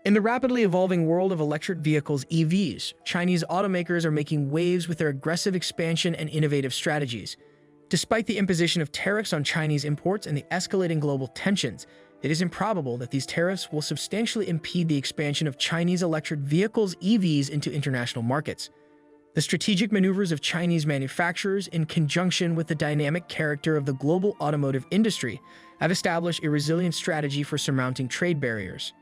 In the rapidly evolving world of electric vehicles (EVs), Chinese automakers are making waves with their aggressive expansion and innovative strategies. Despite the imposition of tariffs on Chinese imports and the escalating global tensions, it is improbable that these tariffs will substantially impede the expansion of Chinese electric vehicles (EVs) into international markets. The strategic maneuvers of Chinese manufacturers, in conjunction with the dynamic character of the global automotive industry, have established a resilient strategy for surmounting trade barriers.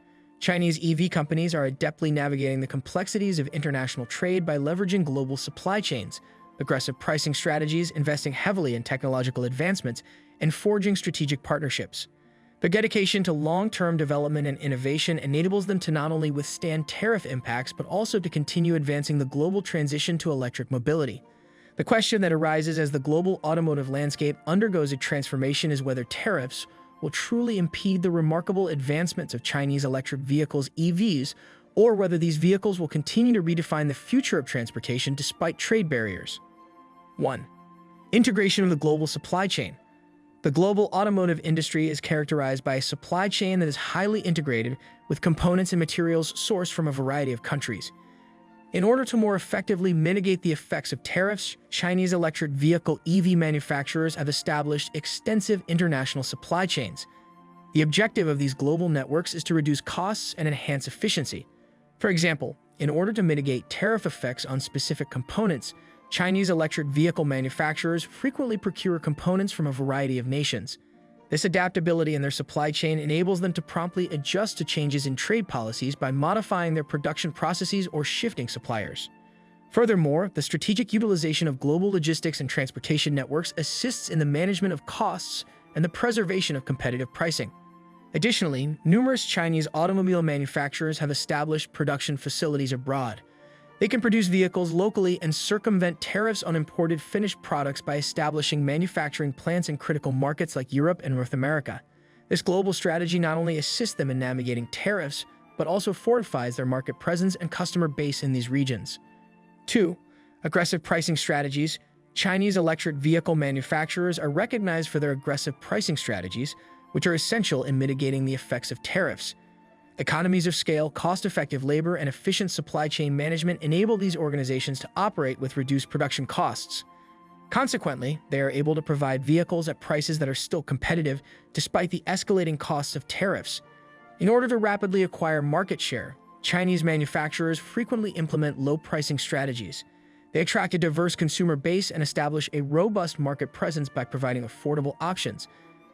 Chinese EV companies are adeptly navigating the complexities of international trade by leveraging global supply chains, aggressive pricing strategies, investing heavily in technological advancements, and forging strategic partnerships. Their dedication to long-term development and innovation enables them to not only withstand tariff impacts but also to continue advancing the global transition to electric mobility. The question that arises as the global automotive landscape undergoes a transformation is whether tariffs will truly impede the remarkable advancements of Chinese electric vehicles (EVs), or whether these vehicles will continue to redefine the future of transportation despite trade barriers. 1. Integration of the global supply chain. The global automotive industry is characterized by a supply chain that is highly integrated, with components and materials sourced from a variety of countries. In order to more effectively mitigate the effects of tariffs, Chinese electric vehicle (EV) manufacturers have established extensive international supply chains. The objective of these global networks is to reduce costs and enhance efficiency. For example, in order to mitigate tariff effects on specific components, Chinese electric vehicle manufacturers frequently procure components from a variety of nations. This adaptability in their supply chain enables them to promptly adjust to changes in trade policies by modifying their production processes or shifting suppliers. Furthermore, the strategic utilization of global logistics and transportation networks assists in the management of costs and the preservation of competitive pricing. Additionally, numerous Chinese automobile manufacturers have established production facilities abroad. They can produce vehicles locally and circumvent tariffs on imported finished products by establishing manufacturing plants in critical markets like Europe and North America. This global strategy not only assists them in navigating tariffs, but also fortifies their market presence and customer base in these regions. 2. Aggressive pricing strategies. Chinese electric vehicle manufacturers are recognized for their aggressive pricing strategies, which are essential in mitigating the effects of tariffs. Economies of scale, cost-effective labor, and efficient supply chain management enable these organizations to operate with reduced production costs. Consequently, they are able to provide vehicles at prices that are still competitive despite the escalating costs of tariffs. In order to rapidly acquire market share, Chinese manufacturers frequently implement low-pricing strategies. They attract a diverse consumer base and establish a robust market presence by providing affordable options.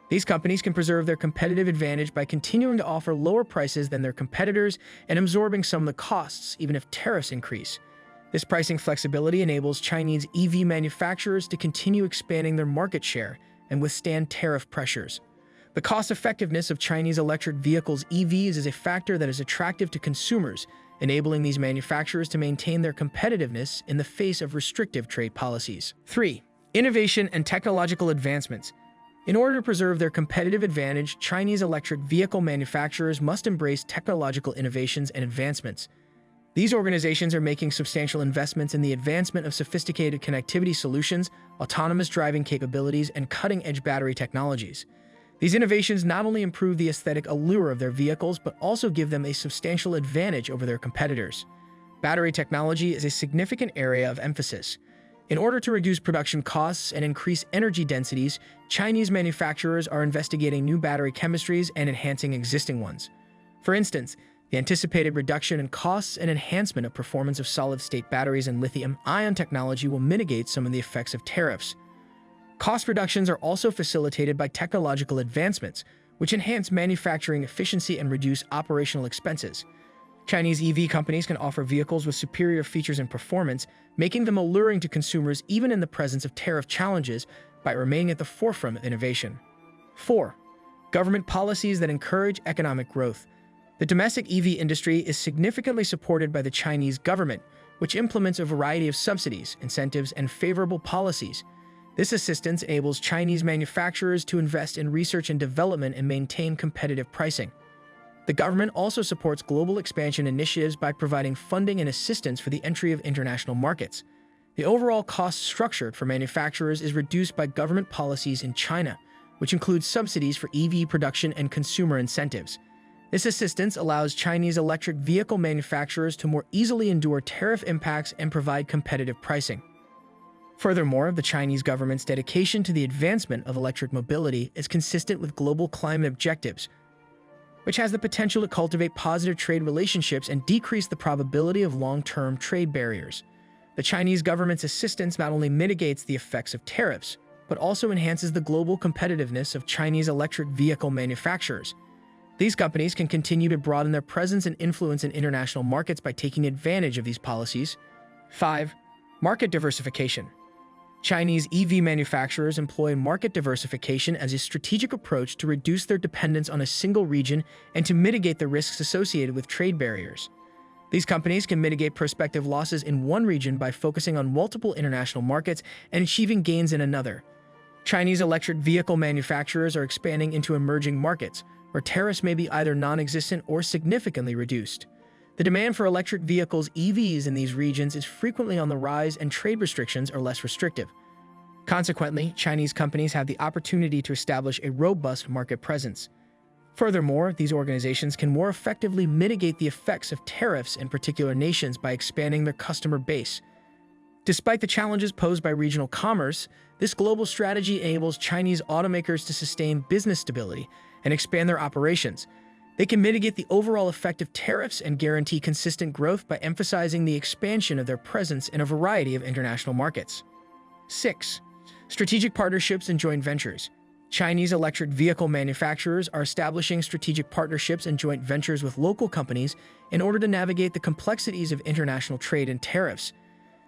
These companies can preserve their competitive advantage by continuing to offer lower prices than their competitors and absorbing some of the costs, even if tariffs increase. This pricing flexibility enables Chinese EV manufacturers to continue expanding their market share and withstand tariff pressures. The cost-effectiveness of Chinese electric vehicles (EVs) is a factor that is attractive to consumers, enabling these manufacturers to maintain their competitiveness in the face of restrictive trade policies. 3. Innovation and technological advancements. In order to preserve their competitive advantage, Chinese electric vehicle manufacturers must embrace technological innovations and advancements. These organizations are making substantial investments in the advancement of sophisticated connectivity solutions, autonomous driving capabilities, and cutting-edge battery technologies. These innovations not only improve the aesthetic allure of their vehicles, but also give them a substantial advantage over their competitors. Battery technology is a significant area of emphasis. In order to reduce production costs and increase energy densities, Chinese manufacturers are investigating new battery chemistries and enhancing existing ones. For instance, the anticipated reduction in costs and enhancement of performance of solid-state batteries and lithium-ion technology will mitigate some of the effects of tariffs. Cost reductions are also facilitated by technological advancements, which enhance manufacturing efficiency and reduce operational expenses. Chinese EV companies can offer vehicles with superior features and performance, making them alluring to consumers even in the presence of tariff challenges by remaining at the forefront of innovation. 4. Government policies that encourage economic growth. The domestic EV industry is significantly supported by the Chinese government, which implements a variety of subsidies, incentives, and favorable policies. This assistance enables Chinese manufacturers to invest in research and development and maintain competitive pricing. The government also supports global expansion initiatives by providing funding and assistance for the entry of international markets. The overall cost structure for manufacturers is reduced by government policies in China, which includes subsidies for EV production and consumer incentives. This assistance allows Chinese electric vehicle manufacturers to more easily endure tariff impacts and provide competitive pricing. Furthermore, the Chinese government's dedication to the advancement of electric mobility is consistent with global climate objectives, which has the potential to cultivate positive trade relationships and decrease the probability of long-term trade barriers. The Chinese government's assistance not only mitigates the effects of tariffs, but also enhances the global competitiveness of Chinese electric vehicle manufacturers. These companies can continue to broaden their presence and influence in international markets by taking advantage of these policies. 5. Market diversification. Chinese EV manufacturers employ market diversification as a strategic approach to reduce their dependence on a single region and to mitigate the risks associated with trade barriers. These companies can mitigate prospective losses in one region by focusing on multiple international markets and achieving gains in another. Chinese electric vehicle manufacturers are expanding into emerging markets, where tariffs may be either non-existent or significantly reduced. The demand for electric vehicles (EVs) in these regions is frequently on the rise, and trade restrictions are less restrictive. Consequently, Chinese companies have the opportunity to establish a robust market presence. Furthermore, these organizations can more effectively mitigate the effects of tariffs in particular nations by expanding their customer base. Despite the challenges posed by regional commerce, this global strategy enables Chinese automakers to sustain business stability and expand their operations. They can mitigate the overall effect of tariffs and guarantee consistent growth by emphasizing the expansion of their presence in a variety of international markets. 6. Strategic partnerships and joint ventures. Chinese electric vehicle manufacturers are establishing strategic partnerships and joint ventures with local companies in order to navigate the complexities of international trade and tariffs.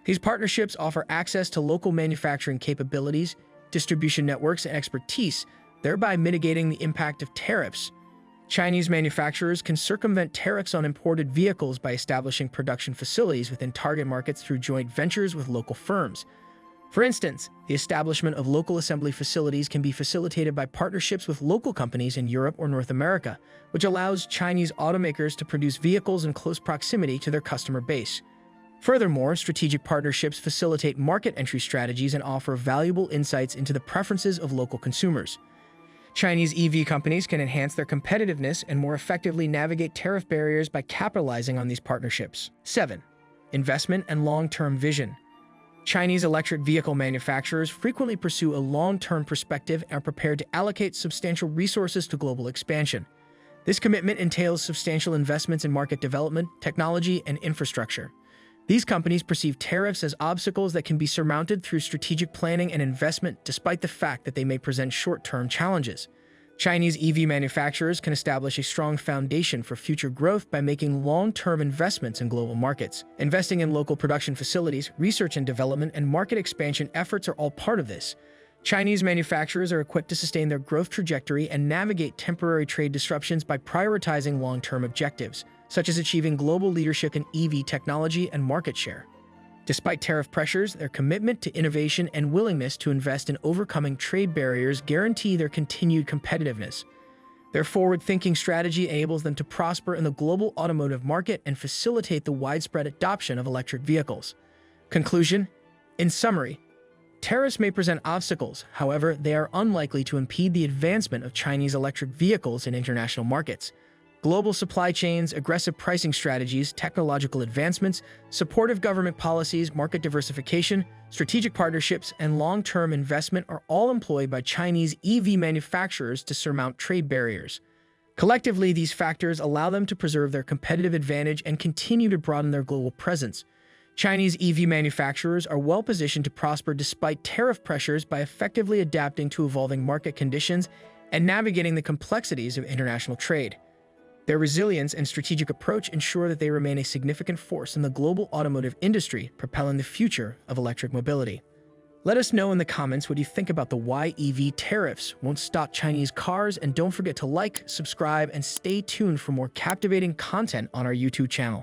These partnerships offer access to local manufacturing capabilities, distribution networks, and expertise, thereby mitigating the impact of tariffs. Chinese manufacturers can circumvent tariffs on imported vehicles by establishing production facilities within target markets through joint ventures with local firms. For instance, the establishment of local assembly facilities can be facilitated by partnerships with local companies in Europe or North America, which allows Chinese automakers to produce vehicles in close proximity to their customer base. Furthermore, strategic partnerships facilitate market entry strategies and offer valuable insights into the preferences of local consumers. Chinese EV companies can enhance their competitiveness and more effectively navigate tariff barriers by capitalizing on these partnerships. 7. Investment and long-term vision. Chinese electric vehicle manufacturers frequently pursue a long-term perspective and are prepared to allocate substantial resources to global expansion. This commitment entails substantial investments in market development, technology, and infrastructure. These companies perceive tariffs as obstacles that can be surmounted through strategic planning and investment, despite the fact that they may present short-term challenges. Chinese EV manufacturers can establish a strong foundation for future growth by making long-term investments in global markets. Investing in local production facilities, research and development, and market expansion efforts are all part of this. Chinese manufacturers are equipped to sustain their growth trajectory and navigate temporary trade disruptions by prioritizing long-term objectives, such as achieving global leadership in EV technology and market share. Despite tariff pressures, their commitment to innovation and willingness to invest in overcoming trade barriers guarantee their continued competitiveness. Their forward-thinking strategy enables them to prosper in the global automotive market and facilitate the widespread adoption of electric vehicles. Conclusion: in summary, tariffs may present obstacles, however, they are unlikely to impede the advancement of Chinese electric vehicles in international markets. Global supply chains, aggressive pricing strategies, technological advancements, supportive government policies, market diversification, strategic partnerships, and long-term investment are all employed by Chinese EV manufacturers to surmount trade barriers. Collectively, these factors allow them to preserve their competitive advantage and continue to broaden their global presence. Chinese EV manufacturers are well-positioned to prosper despite tariff pressures by effectively adapting to evolving market conditions and navigating the complexities of international trade. Their resilience and strategic approach ensure that they remain a significant force in the global automotive industry, propelling the future of electric mobility. Let us know in the comments what you think about the why EV tariffs won't stop Chinese cars, and don't forget to like, subscribe, and stay tuned for more captivating content on our YouTube channel.